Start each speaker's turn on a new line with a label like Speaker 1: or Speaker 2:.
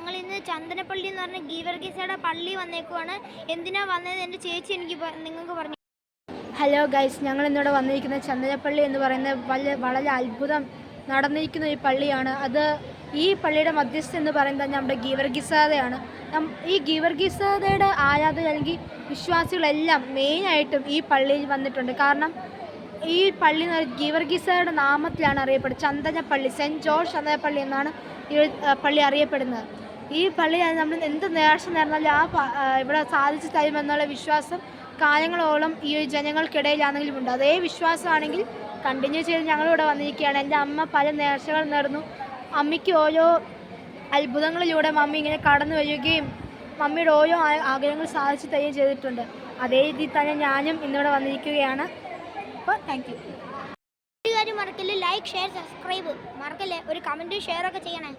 Speaker 1: ഞങ്ങൾ ഇന്ന് ചന്ദനപ്പള്ളി എന്ന് പറഞ്ഞ ഗീവർഗീസയുടെ പള്ളി വന്നേക്കുവാണ്. എന്തിനാ വന്നത് എൻ്റെ ചേച്ചി എനിക്ക് നിങ്ങൾക്ക് പറഞ്ഞു.
Speaker 2: ഹലോ ഗൈസ്, ഞങ്ങൾ ഇന്നിവിടെ വന്നിരിക്കുന്ന ചന്ദനപ്പള്ളി എന്ന് പറയുന്ന വളരെ അത്ഭുതം നടന്നിരിക്കുന്ന ഈ പള്ളിയാണ്. ഈ പള്ളിയുടെ മധ്യസ്ഥ എന്ന് പറയുന്നത് നമ്മുടെ ഗീവർഗീസാദയാണ്. ഈ ഗീവർഗീസാദയുടെ ആരാധന അല്ലെങ്കിൽ വിശ്വാസികളെല്ലാം മെയിനായിട്ടും ഈ പള്ളിയിൽ വന്നിട്ടുണ്ട്. കാരണം ഈ പള്ളി ഗീവർഗീസാദയുടെ നാമത്തിലാണ് അറിയപ്പെടുന്നത്. ചന്ദനപ്പള്ളി, സെൻറ്റ് ജോർജ് ചന്ദനപ്പള്ളി എന്നാണ് ഈ പള്ളി അറിയപ്പെടുന്നത്. ഈ പള്ളി നമ്മൾ എന്ത് നേർച്ച നേർന്നാലും ഇവിടെ സാധിച്ചു തരുമെന്നുള്ള വിശ്വാസം കാലങ്ങളോളം ഈ ജനങ്ങൾക്കിടയിലാണെങ്കിലും ഉണ്ട്. അതേ വിശ്വാസമാണെങ്കിൽ കണ്ടിന്യൂ ചെയ്ത് ഞങ്ങളിവിടെ വന്നിരിക്കുകയാണ്. എൻ്റെ അമ്മ പല നേർച്ചകൾ നേർന്നു. അമ്മയ്ക്ക് ഓരോ അത്ഭുതങ്ങളിലൂടെ മമ്മി ഇങ്ങനെ കടന്നു വരികയും മമ്മിയുടെ ഓരോ ആഗ്രഹങ്ങൾ സാധിച്ചു തരികയും ചെയ്തിട്ടുണ്ട്. അതേ രീതിയിൽ തന്നെ ഞാനും ഇന്നിവിടെ വന്നിരിക്കുകയാണ്. അപ്പോൾ താങ്ക് യു.
Speaker 1: ഒരു കാര്യം മറക്കല്ലേ, ലൈക്ക്, ഷെയർ, സബ്സ്ക്രൈബ് മറക്കല്ലേ. ഒരു കമൻറ്റ് ഷെയർ ഒക്കെ ചെയ്യണേ.